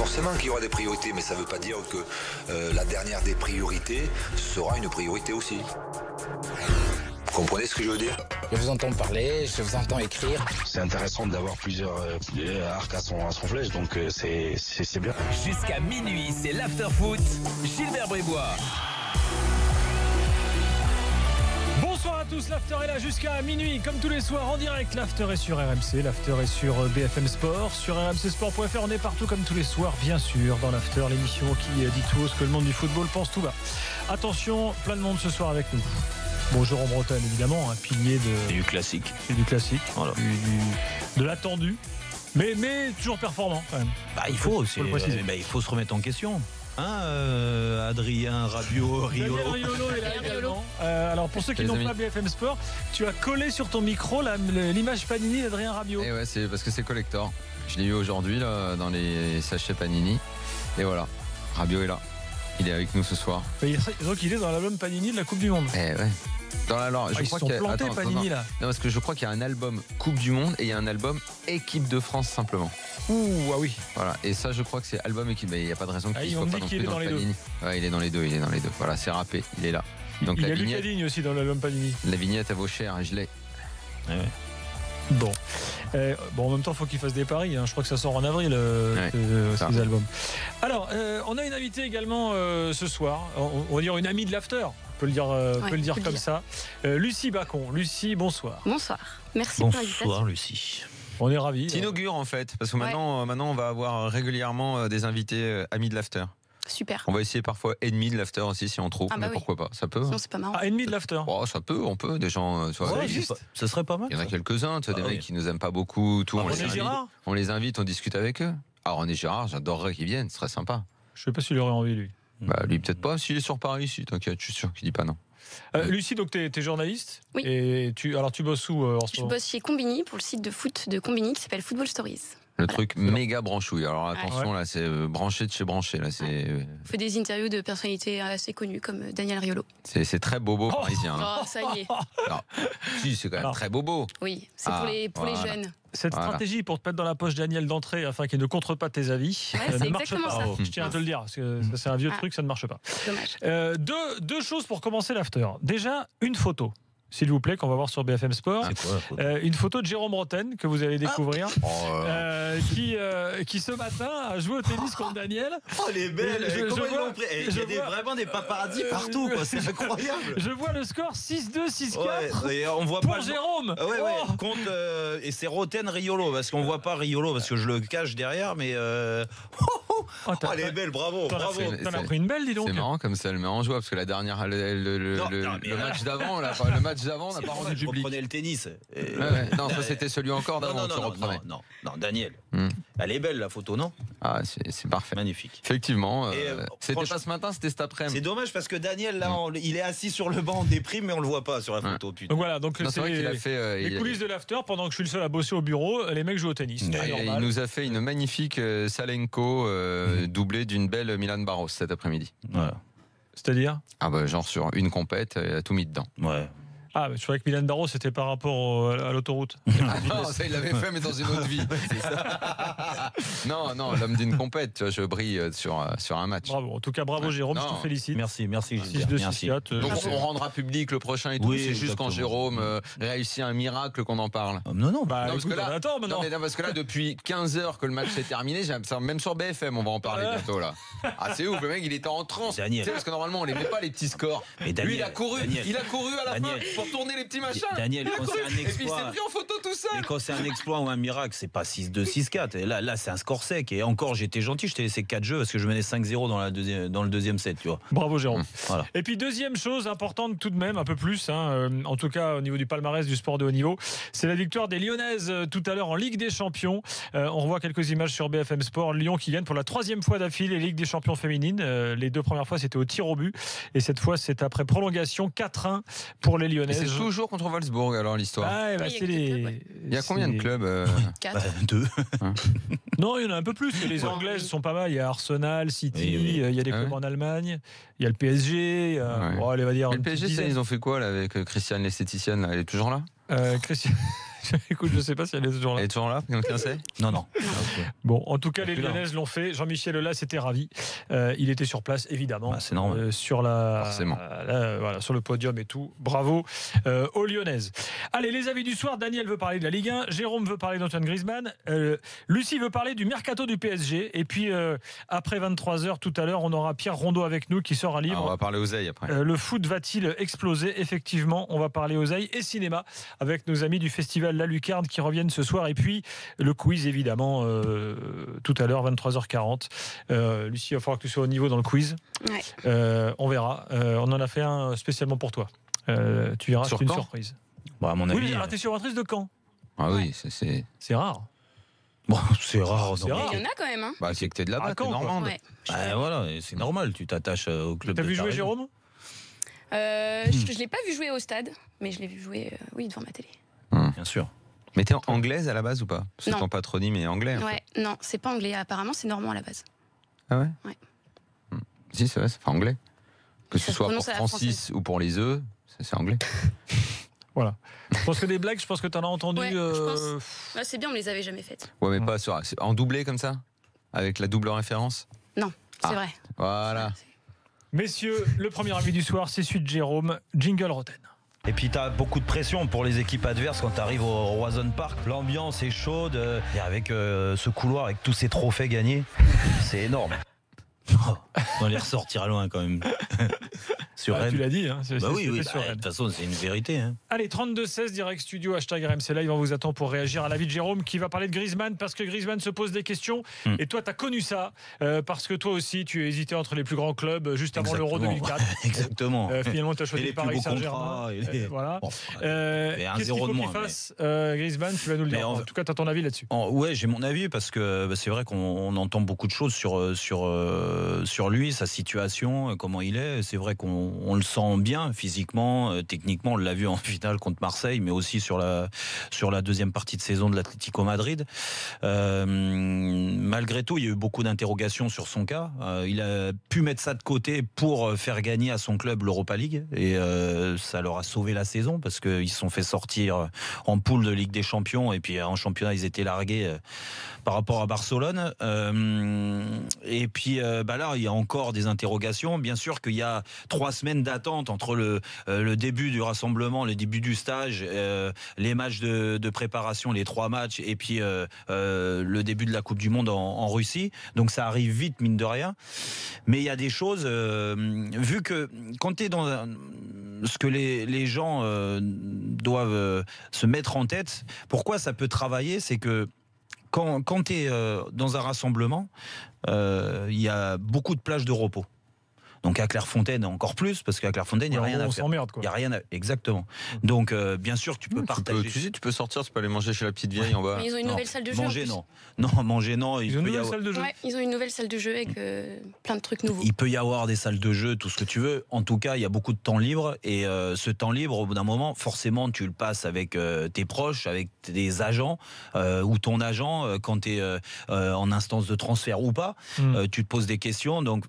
Forcément qu'il y aura des priorités, mais ça ne veut pas dire que la dernière des priorités sera une priorité aussi. Vous comprenez ce que je veux dire? Je vous entends parler, je vous entends écrire. C'est intéressant d'avoir plusieurs arcs à son flèche, donc c'est bien. Jusqu'à minuit, c'est l'after-foot. Gilbert Brébois. Bonsoir à tous, l'after est là jusqu'à minuit, comme tous les soirs en direct. L'after est sur RMC, l'after est sur BFM Sport, sur rmcsport.fr. On est partout comme tous les soirs, bien sûr, dans l'after, l'émission qui dit tout haut ce que le monde du football pense tout bas. Attention, plein de monde ce soir avec nous. Bon, Jérôme Bretagne, évidemment, un pilier du classique. Du classique, voilà. De l'attendu, mais toujours performant quand même. Bah, il faut se remettre en question. Adrien, Rabiot, Riolo. Riolo est là également. Alors pour ceux qui n'ont pas BFM Sport, tu as collé sur ton micro l'image Panini d'Adrien Rabiot. Et ouais, c'est parce que c'est collector. Je l'ai eu aujourd'hui là, dans les sachets Panini. Et voilà, Rabiot est là. Il est avec nous ce soir. Donc il est dans l'album Panini de la Coupe du Monde. Eh ouais. Ils sont plantés Panini là. Non, parce que je crois qu'il y a un album Coupe du Monde et il y a un album Équipe de France simplement. Ouh, ah oui. Voilà. Et ça, je crois que c'est album équipe. Mais il n'y a pas de raison qu'il soit pas non plus dans le Panini. Ouais, il est dans les deux. Voilà, c'est râpé. Il est là. Donc il y a Lucas Digne aussi dans l'album Panini. La vignette, elle vaut cher. Je l'ai. Ouais. Bon, en même temps, il faut qu'il fasse des paris. Je crois que ça sort en avril, ces albums. Alors, on a une invitée également ce soir. On va dire une amie de l'after. On peut le dire comme ça. Lucie Bacon. Lucie, bonsoir. Bonsoir. Merci pour l'invitation. Bonsoir, Lucie. On est ravis. T'inaugures en fait, parce que maintenant, on va avoir régulièrement des invités amis de l'after. Super. On va essayer parfois ennemis de l'after aussi si on trouve, mais pourquoi pas, ça peut. Sinon, c'est pas marrant. Ennemis de l'after. Oh, ça peut, on peut, des gens. Ça serait pas mal. Il y en a quelques-uns, des mecs qui nous aiment pas beaucoup, tout. On les invite, on discute avec eux. Alors René Girard, j'adorerais qu'il vienne, ce serait sympa. Je sais pas s'il aurait envie lui. Bah lui peut-être pas, s'il est sur Paris, si t'inquiète, je suis sûr qu'il dit pas non. Lucie, donc t'es journaliste. Oui. Et tu bosses où en ce Je moment? bosse chez Combini pour le site de foot de Combini qui s'appelle Football Stories. Le truc méga branchouille. Alors attention, là, c'est branché de chez branché. Là, c'est. On fait des interviews de personnalités assez connues comme Daniel Riolo. C'est très bobo parisien. Oh, ça y est. Alors, si, c'est quand même très bobo. Oui, c'est pour les jeunes. Cette stratégie pour te mettre dans la poche Daniel d'entrée afin qu'il ne contre pas tes avis ne marche pas. Ça. Je tiens à te le dire, parce que ça, c'est un vieux truc, ça ne marche pas. Dommage. Deux choses pour commencer l'after. Déjà, une photo. S'il vous plaît, qu'on va voir sur BFM Sport. C'est quoi la photo Une photo de Jérôme Bretagne que vous allez découvrir, qui ce matin a joué au tennis contre Daniel. Oh, elle est belle. Il y a vraiment des paparazzis partout, quoi. C'est incroyable. Je vois le score 6-2, 6-4 on voit pour pas Jérôme. Contre, et c'est Roten Riolo, parce qu'on voit pas Riolo, parce que je le cache derrière, mais elle est belle, bravo. T'en as pris une belle, dis donc. C'est marrant comme ça, elle met en joie, parce que la dernière, le match d'avant, le match d'avant, on n'a pas rendu public. Je reprenais le tennis. Non, ça c'était celui encore d'avant. Non, Daniel. Elle est belle la photo, non? Ah, c'est parfait. Magnifique. Effectivement. C'était pas ce matin, c'était cet après-midi. C'est dommage parce que Daniel, là, il est assis sur le banc en déprime, mais on le voit pas sur la photo. Donc voilà, c'est les coulisses de l'after pendant que je suis le seul à bosser au bureau. Les mecs jouent au tennis. Il nous a fait une magnifique Salenko doublée d'une belle Milan Barros cet après-midi. Voilà. C'est-à-dire? Ah bah genre sur une compète, elle a tout mis dedans. Ouais. Ah, mais je croyais que Milan Barros c'était par rapport à l'autoroute. Non, ça il l'avait fait, mais dans une autre vie. Non, l'homme d'une compète, tu vois, je brille sur un match. Bravo, en tout cas, bravo Jérôme, je te félicite. Merci. 6-2, 6-4. Donc on rendra public le prochain et tout. C'est juste quand Jérôme réussit un miracle qu'on en parle. Non, parce que là, attends maintenant. Non, parce que là, depuis 15 heures que le match est terminé, même sur BFM, on va en parler bientôt là. Ah, c'est ouf, le mec il était en transe. Tu sais, parce que normalement on les met pas les petits scores. Mais Daniel, lui il a couru à la fin pour tourner les petits machins. Daniel, quand c'est un exploit, et puis il s'est pris en photo tout seul. Mais quand c'est un exploit ou un miracle, c'est pas 6-2, 6-4. Et là c'est un score sec. Et encore, j'étais gentil, je t'ai laissé 4 jeux parce que je menais 5-0 dans le deuxième set, tu vois. Bravo Jérôme. Voilà. Et puis deuxième chose importante tout de même, un peu plus, en tout cas au niveau du palmarès du sport de haut niveau, c'est la victoire des Lyonnaises tout à l'heure en Ligue des Champions. On revoit quelques images sur BFM Sport. Lyon qui gagne pour la 3e fois d'affilée Ligue des Champions féminines. Les 2 premières fois c'était au tir au but. Et cette fois c'est après prolongation 4-1 pour les Lyonnaises. Et c'est toujours contre Wolfsburg alors l'histoire. Il y a combien de clubs 4. 2. Non, il y en a un peu plus. Les Anglaises sont pas mal. Il y a Arsenal, City, il y a des clubs en Allemagne, il y a le PSG. Mais le PSG, ils ont fait quoi là, avec Christiane l'esthéticienne? Elle est toujours là? Christiane. Écoute, je sais pas si elle est toujours là. Elle est toujours là, quelqu'un sait? Non. Bon, en tout cas, les Plus là. Lyonnaises l'ont fait. Jean-Michel Aulas était ravi. Il était sur place, évidemment. C'est normal. Sur Forcément. voilà, sur le podium et tout. Bravo aux Lyonnaises. Allez, les avis du soir. Daniel veut parler de la Ligue 1. Jérôme veut parler d'Antoine Griezmann. Lucie veut parler du mercato du PSG. Et puis, après 23h, tout à l'heure, on aura Pierre Rondeau avec nous qui sort un livre. On va parler oseille après. Le foot va-t-il exploser? Effectivement, on va parler oseille et cinéma avec nos amis du festival La Lucarne qui reviennent ce soir. Et puis, le quiz, évidemment, tout à l'heure, 23h40. Lucie, il va falloir que tu sois au niveau dans le quiz. Ouais. On verra. On en a fait un spécialement pour toi. Tu verras, c'est une surprise. Bon, à mon Oui, avis. mais t'es surprise de quand? Ah oui, c'est. C'est rare. Bon, c'est rare. C'est non. rare. Il y en a quand même. Hein. Bah, c'est que t'es de là-bas, À t'es Caen, quoi. normande. Ouais. Voilà, c'est normal, tu t'attaches au club. T'as de vu ta jouer région. Jérôme? Je ne l'ai pas vu jouer au stade, mais je l'ai vu jouer devant ma télé. Bien sûr. Mais t'es anglaise à la base ou pas? C'est Non. ton patronyme est anglais. un Ouais, non, c'est pas anglais. Apparemment, c'est normand à la base. peu. Ah ouais? Ouais. Si, c'est vrai, c'est pas anglais. Que Ça ce se soit pour prononce à la Francis ou pour les œufs, c'est anglais. Voilà. Je pense que des blagues, je pense que t'en as entendu. Ouais, je pense. Bah, c'est bien, on les avait jamais faites. Ouais, mais pas sur, en doublé comme ça? Avec la double référence? Non, c'est Ah. vrai. Voilà. Messieurs, le premier avis du soir, c'est celui de Jérôme. Jingle Roten. Et puis t'as beaucoup de pression pour les équipes adverses quand t'arrives au Roison Park. L'ambiance est chaude et avec ce couloir avec tous ces trophées gagnés, c'est énorme. On va les ressortir loin quand même. Sur Ah, Rennes. tu l'as dit, hein, Bah oui, c'était bah, sur de Rennes. toute façon c'est une vérité. Hein. Allez, 32-16, direct studio, hashtag RMC Live. On vous attend pour réagir à l'avis de Jérôme qui va parler de Griezmann parce que Griezmann se pose des questions. Et toi, tu as connu ça parce que toi aussi, tu as hésité entre les plus grands clubs juste avant l'Euro 2004. Exactement. Finalement, tu as Et choisi les plus Paris beaux Saint-Germain. contrats. Et les... Voilà. Bon, Qu'est-ce qu'il 1-0 faut de qu'il moins. fasse, Griezmann? Tu vas nous le dire. En tout cas, tu as ton avis là-dessus. Ouais, j'ai mon avis parce que c'est vrai qu'on entend beaucoup de choses sur lui, sa situation, comment il est. C'est vrai qu'on le sent bien physiquement, techniquement. On l'a vu en finale contre Marseille, mais aussi sur la deuxième partie de saison de l'Atlético Madrid. Malgré tout, il y a eu beaucoup d'interrogations sur son cas. Il a pu mettre ça de côté pour faire gagner à son club l'Europa League et ça leur a sauvé la saison parce qu'ils se sont fait sortir en poule de Ligue des Champions et puis en championnat ils étaient largués par rapport à Barcelone. Et puis là, il y a encore des interrogations. Bien sûr qu'il y a 3 semaines d'attente entre le début du rassemblement, le début du stage, les matchs de préparation, les 3 matchs, et puis le début de la Coupe du Monde en Russie. Donc ça arrive vite, mine de rien. Mais il y a des choses, vu que quand tu es dans ce que les gens doivent se mettre en tête, pourquoi ça peut travailler, c'est que quand tu es dans un rassemblement, il y a beaucoup de plages de repos. Donc à Clairefontaine encore plus, parce qu'à Clairefontaine, il n'y a rien à faire. Il y a rien à... Exactement. Donc bien sûr que tu peux partager. Tu peux sortir, tu peux aller manger chez la petite vieille en bas. Mais ils ont une nouvelle salle de jeu. Manger, non. Non, manger, non. Ils ont une nouvelle salle de jeu. Ouais, ils ont une nouvelle salle de jeu avec plein de trucs nouveaux. Il peut y avoir des salles de jeu, tout ce que tu veux. En tout cas, il y a beaucoup de temps libre. Et ce temps libre, au bout d'un moment, forcément, tu le passes avec tes proches, avec tes agents ou ton agent quand tu es en instance de transfert ou pas. Tu te poses des questions. Donc,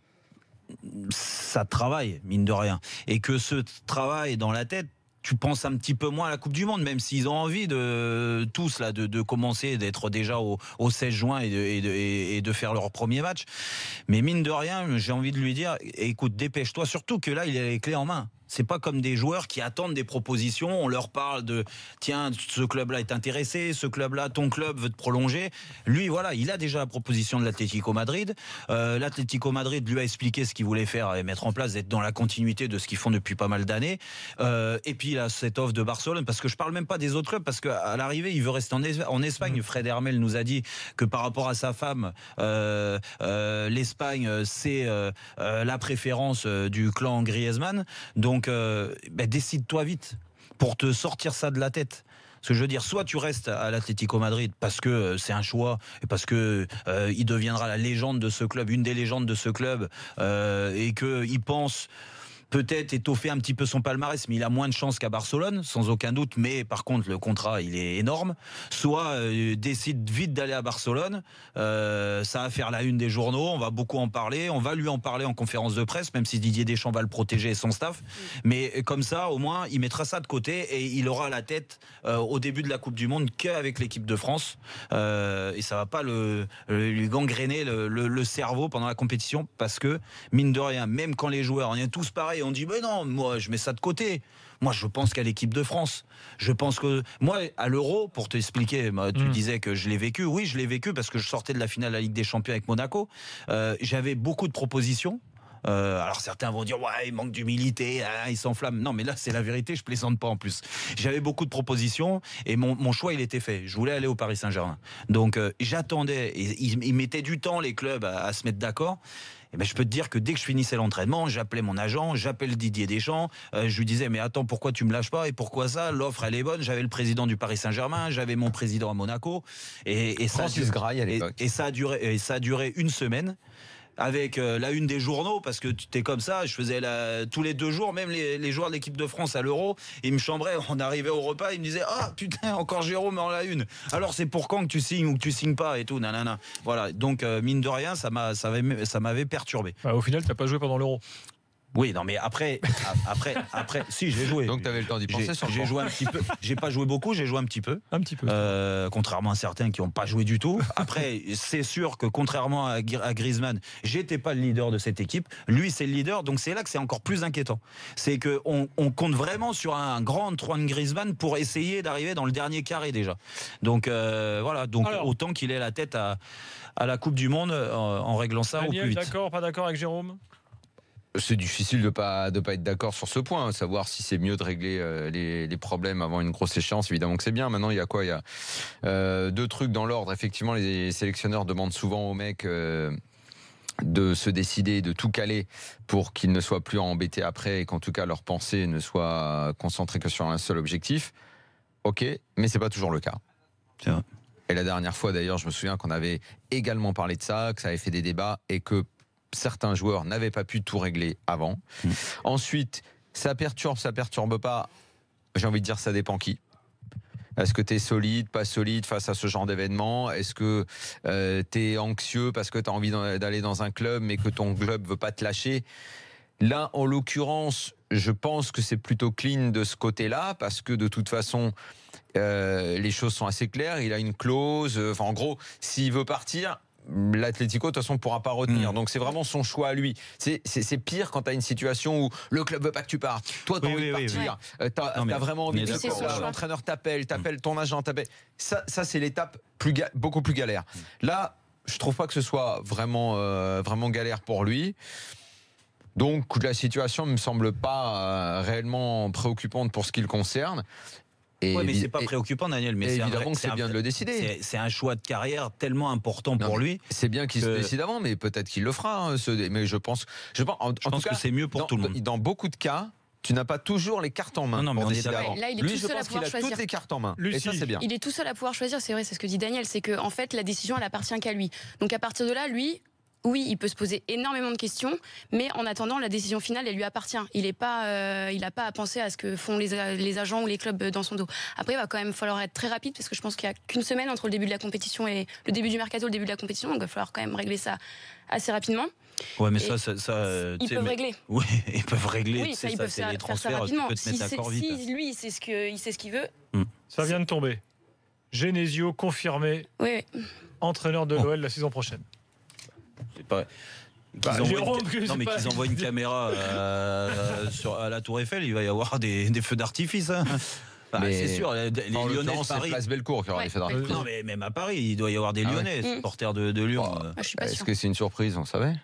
ça travaille, mine de rien. Et que ce travail dans la tête, tu penses un petit peu moins à la Coupe du Monde, même s'ils ont envie de tous là de commencer, d'être déjà au 16 juin et de faire leur premier match. Mais mine de rien, j'ai envie de lui dire, écoute, dépêche-toi, surtout que là, il a les clés en main. C'est pas comme des joueurs qui attendent des propositions. On leur parle de tiens, ce club-là est intéressé, ce club-là, ton club veut te prolonger. Lui, voilà, il a déjà la proposition de l'Atlético Madrid. L'Atlético Madrid lui a expliqué ce qu'il voulait faire et mettre en place, d'être dans la continuité de ce qu'ils font depuis pas mal d'années. Et puis il a cette offre de Barcelone, parce que je parle même pas des autres clubs, parce qu'à l'arrivée, il veut rester en Espagne. Fred Hermel nous a dit que par rapport à sa femme, l'Espagne, c'est la préférence du clan Griezmann. Donc, décide-toi vite pour te sortir ça de la tête. Ce que je veux dire, soit tu restes à l'Atlético Madrid parce que c'est un choix et parce que il deviendra la légende de ce club, une des légendes de ce club, et qu'il pense peut-être étoffer un petit peu son palmarès, mais il a moins de chance qu'à Barcelone, sans aucun doute. Mais par contre, le contrat, il est énorme. Soit décide vite d'aller à Barcelone, ça va faire la une des journaux, on va beaucoup en parler, on va lui en parler en conférence de presse, même si Didier Deschamps va le protéger et son staff. Mais comme ça, au moins, il mettra ça de côté et il aura la tête au début de la Coupe du Monde qu'avec l'équipe de France. Et ça va pas lui gangréner le cerveau pendant la compétition, parce que, mine de rien, même quand les joueurs, on est tous pareils, on dit mais non, moi je mets ça de côté. Moi je pense qu'à l'équipe de France, je pense que moi à l'Euro, pour t'expliquer, tu disais que je l'ai vécu. Oui, je l'ai vécu parce que je sortais de la finale de la Ligue des Champions avec Monaco. J'avais beaucoup de propositions. Alors certains vont dire ouais, il manque d'humilité, hein, il s'enflamme. Non, mais là c'est la vérité, je plaisante pas en plus. J'avais beaucoup de propositions et mon choix il était fait. Je voulais aller au Paris Saint-Germain. Donc j'attendais, et ils mettaient du temps, les clubs, à se mettre d'accord. Et ben, je peux te dire que dès que je finissais l'entraînement, j'appelais mon agent, j'appelle Didier Deschamps, je lui disais mais attends, pourquoi tu me lâches pas et pourquoi ça, l'offre elle est bonne. J'avais le président du Paris Saint-Germain, j'avais mon président à Monaco et Francis Graille à l'époque. Et ça a duré une semaine. Avec la une des journaux, parce que tu es comme ça, je faisais tous les 2 jours, même les joueurs de l'équipe de France à l'Euro, ils me chambraient, on arrivait au repas, ils me disaient ah putain, encore Jérôme en la une, alors c'est pour quand que tu signes ou que tu signes pas et tout, nanana. Voilà, donc mine de rien, ça m'avait perturbé. Au final, t'as pas joué pendant l'Euro. Oui, non, mais après, si, j'ai joué. Donc, tu avais le temps d'y penser sur le J'ai joué un petit peu. J'ai pas joué beaucoup, j'ai joué un petit peu. Un petit peu. Contrairement à certains qui n'ont pas joué du tout. Après, c'est sûr que contrairement à Griezmann, j'étais pas le leader de cette équipe. Lui, c'est le leader, donc c'est là que c'est encore plus inquiétant. C'est qu'on compte vraiment sur un grand Antoine Griezmann pour essayer d'arriver dans le dernier carré déjà. Donc, voilà. Donc, alors, autant qu'il ait la tête à la Coupe du Monde en réglant ça Daniel, au plus vite. D'accord, pas d'accord avec Jérôme ? C'est difficile de pas être d'accord sur ce point, hein, savoir si c'est mieux de régler les problèmes avant une grosse échéance. Évidemment que c'est bien. Maintenant, il y a quoi ? Il y a 2 trucs dans l'ordre. Effectivement, les sélectionneurs demandent souvent aux mecs de se décider, de tout caler pour qu'ils ne soient plus embêtés après et qu'en tout cas leur pensée ne soit concentrée que sur un seul objectif. Ok, mais c'est pas toujours le cas. C'est vrai. Et la dernière fois, d'ailleurs, je me souviens qu'on avait également parlé de ça, que ça avait fait des débats et que certains joueurs n'avaient pas pu tout régler avant. Ensuite, ça perturbe pas. J'ai envie de dire, ça dépend qui. Est-ce que tu es solide, pas solide face à ce genre d'événement ? Est-ce que tu es anxieux parce que tu as envie d'aller dans un club mais que ton club veut pas te lâcher ? Là, en l'occurrence, je pense que c'est plutôt clean de ce côté-là parce que de toute façon, les choses sont assez claires. Il a une clause. Enfin, en gros, s'il veut partir, l'Atlético de toute façon ne pourra pas retenir. Donc c'est vraiment son choix à lui. C'est pire quand tu as une situation où le club veut pas que tu partes. Toi tu as envie de partir. Tu as vraiment envie de l'entraîneur t'appelle ton agent t'appelle. Ça c'est l'étape beaucoup plus galère. Là, je trouve pas que ce soit vraiment galère pour lui. Donc la situation ne me semble pas réellement préoccupante pour ce qui le concerne. Oui, mais c'est pas préoccupant, Daniel. Mais évidemment que c'est bien de le décider. C'est un choix de carrière tellement important pour lui. C'est bien qu'il se décide avant, mais peut-être qu'il le fera. Hein, mais je pense en tout cas, que c'est mieux pour tout le monde. Dans beaucoup de cas, tu n'as pas toujours les cartes en main. Non, mais on est d'accord. Là, il est lui, tout je seul pense à pouvoir qu'il a choisir. toutes les cartes en main. Lucie. Et ça, c'est bien. Il est tout seul à pouvoir choisir, c'est vrai, c'est ce que dit Daniel, c'est que en fait, la décision, elle appartient qu'à lui. Donc à partir de là, lui. Oui, il peut se poser énormément de questions, mais en attendant, la décision finale, elle lui appartient. Il n'a pas à penser à ce que font les agents ou les clubs dans son dos. Après, il va quand même falloir être très rapide, parce que je pense qu'il n'y a qu'une semaine entre le début de la compétition et le début du mercato, le début de la compétition, donc il va falloir quand même régler ça assez rapidement. Ouais, mais ils peuvent régler. Oui, ils peuvent régler. Oui, ils peuvent c'est les faire ça transferts. rapidement. Tu peux te mettre d'accord vite. Si lui, il sait ce qu'il veut. Ça vient de tomber. Genesio confirmé, entraîneur de l'OL la saison prochaine. C'est pas. Qu'ils envoient une caméra à la Tour Eiffel, il va y avoir des feux d'artifice. Hein. C'est sûr, les Lyonnais de Paris. C'est Place Bellecour qui aura des feux d'artifice. Non, mais même à Paris, il doit y avoir des Lyonnais, supporters de Lyon. Je suis pas Est-ce sûre. que c'est une surprise, on savait ?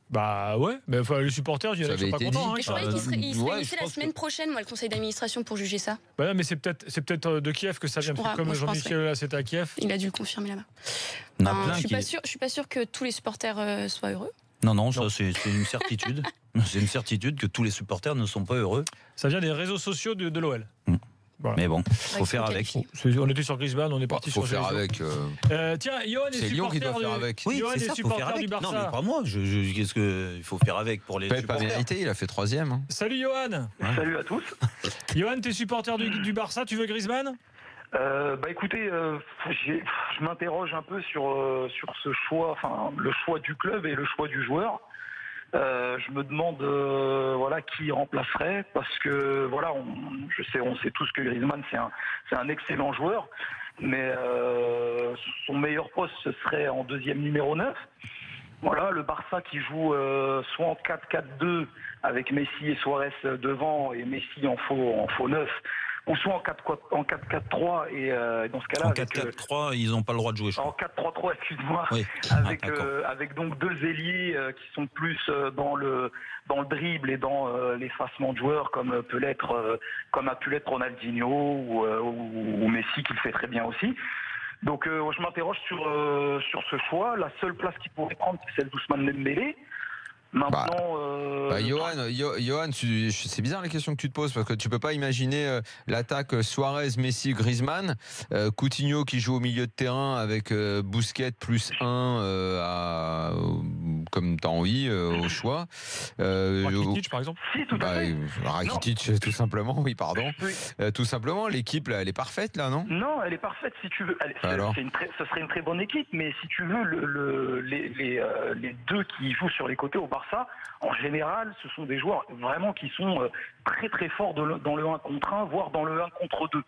Bah ouais, mais enfin, les supporters, ils sont pas contents. Mais je croyais qu'il se réunissait la semaine prochaine, moi, le conseil d'administration pour juger ça. Bah non, mais c'est peut-être de Kiev que ça vient. Comme Jean-Michel là, c'était à Kiev. Il a dû le confirmer là-bas. Je suis pas sûre que tous les supporters soient heureux. Non, ça c'est une certitude. C'est une certitude que tous les supporters ne sont pas heureux. Ça vient des réseaux sociaux de l'OL. Voilà. Mais bon, faut faire avec. On était sur Griezmann, on est parti sur faire avec. Tiens, Johan est Lyon qui doit supporter faire avec. Oui, Johan c'est est ça, faut faire supporter avec. du Barça. Non, mais pas moi. Qu'est-ce qu'il faut faire avec pour les Pas supporters. mérité, il a fait 3e. Hein. Salut Johan. Salut à tous. Johan, t'es supporter du Barça, tu veux Griezmann? Écoutez, je m'interroge un peu sur ce choix, enfin le choix du club et le choix du joueur. Je me demande qui remplacerait, parce que on sait tous que Griezmann c'est un excellent joueur, mais son meilleur poste ce serait en deuxième numéro 9. Voilà, le Barça qui joue soit en 4-4-2 avec Messi et Suarez devant et Messi en faux 9, ou soit en 4-4-3 et dans ce cas-là... En 4-4-3, ils n'ont pas le droit de jouer. En 4-3-3, excuse-moi, oui. avec donc 2 ailiers qui sont plus dans le dribble et dans l'effacement de joueurs, comme a pu l'être Ronaldinho ou Messi, qui le fait très bien aussi. Donc je m'interroge sur ce choix. La seule place qu'il pourrait prendre, c'est celle d'Ousmane Dembélé. Maintenant, Johan, c'est bizarre les questions que tu te poses, parce que tu peux pas imaginer l'attaque Suarez, Messi, Griezmann, Coutinho qui joue au milieu de terrain avec Busquets plus 1 comme tu as envie au choix. Rakitic par exemple. Si, tout à fait. Rakitic, tout simplement, oui, pardon. Oui. Tout simplement, l'équipe là, elle est parfaite là, non? Non, elle est parfaite si tu veux. Ce serait une très bonne équipe, mais si tu veux, les deux qui jouent sur les côtés au Barça, en général, ce sont des joueurs vraiment qui sont très très forts dans le 1 contre 1, voire dans le 1 contre 2.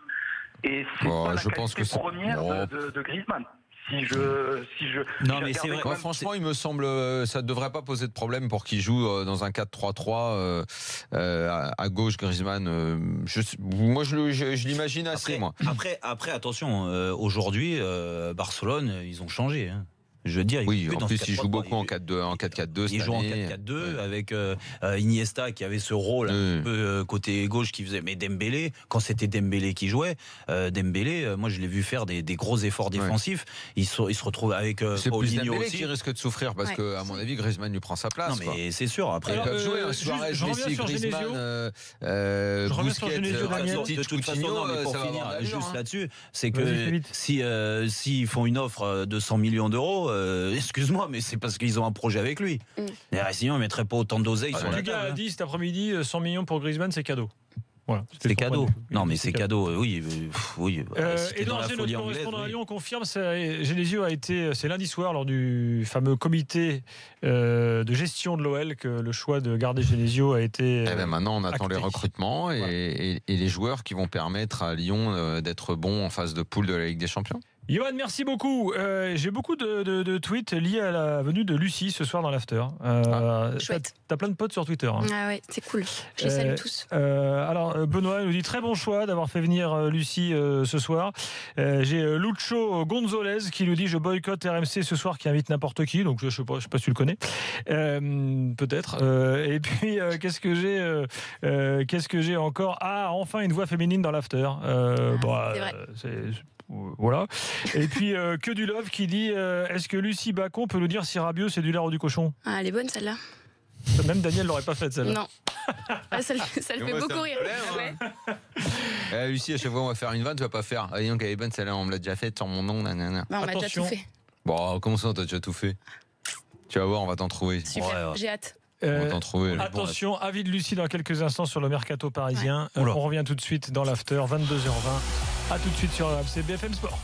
Et c'est pas la qualité première de Griezmann. Non, mais c'est vrai. Moi, franchement, il me semble, ça ne devrait pas poser de problème pour qu'il joue dans un 4-3-3 à gauche. Griezmann, moi, je l'imagine assez. Après, attention, aujourd'hui, Barcelone, ils ont changé. Hein. Je veux dire, en plus, il joue beaucoup en 4-4-2. Il joue en 4-4-2 avec Iniesta qui avait ce rôle un peu côté gauche qui faisait. Mais Dembélé, quand c'était Dembélé qui jouait, moi je l'ai vu faire des gros efforts défensifs. Il se retrouve avec c'est Paulinho plus Dembélé aussi. qui risque de souffrir parce que, à mon avis, Griezmann lui prend sa place. Non, mais c'est sûr. Après, ils peuvent jouer Suarez, Messi, Griezmann, Busquets, de toute façon, mais pour finir juste là-dessus, c'est que s'ils font une offre de 100 millions d'euros, excuse-moi, mais c'est parce qu'ils ont un projet avec lui. Sinon, ils ne mettraient pas autant d'oseilles sur la table. Le gars a dit cet après-midi 100 millions pour Griezmann, c'est cadeau. Voilà, c'est cadeau. Non, mais c'est cadeau, oui. Edouard G, notre correspondant à Lyon, confirme, Genesio c'est lundi soir lors du fameux comité de gestion de l'OL que le choix de garder Genesio a été. Maintenant, on attend acté. les recrutements et les joueurs qui vont permettre à Lyon d'être bons en phase de poule de la Ligue des Champions. Johan, merci beaucoup. J'ai beaucoup de tweets liés à la venue de Lucie ce soir dans l'after. Chouette. T'as plein de potes sur Twitter. Hein. Ah ouais, c'est cool. Je les salue tous. Alors, Benoît nous dit très bon choix d'avoir fait venir Lucie ce soir. J'ai Lucho Gonzolez qui nous dit je boycotte RMC ce soir, qui invite n'importe qui. Donc je sais pas si tu le connais. Peut-être. Et puis qu'est-ce que j'ai encore? Ah, enfin une voix féminine dans l'after. C'est vrai. Voilà. Et puis que du love qui dit est-ce que Lucie Bacon peut nous dire si Rabiot c'est du lard ou du cochon? Ah, elle est bonne celle-là. Même Daniel l'aurait pas faite celle-là. Non. Ça le fait beaucoup rire. Lucie, à chaque fois on va faire une vanne, tu vas pas faire. Ah, donc elle est bonne celle-là, on me l'a déjà faite sur mon nom. Nanana. On a déjà tout fait. Bon, comment ça, t'as déjà tout fait? Tu vas voir, on va t'en trouver. Super, j'ai hâte. Attention, avis de Lucie dans quelques instants sur le mercato parisien. On revient tout de suite dans l'after, 22h20. A tout de suite sur RMC BFM Sport.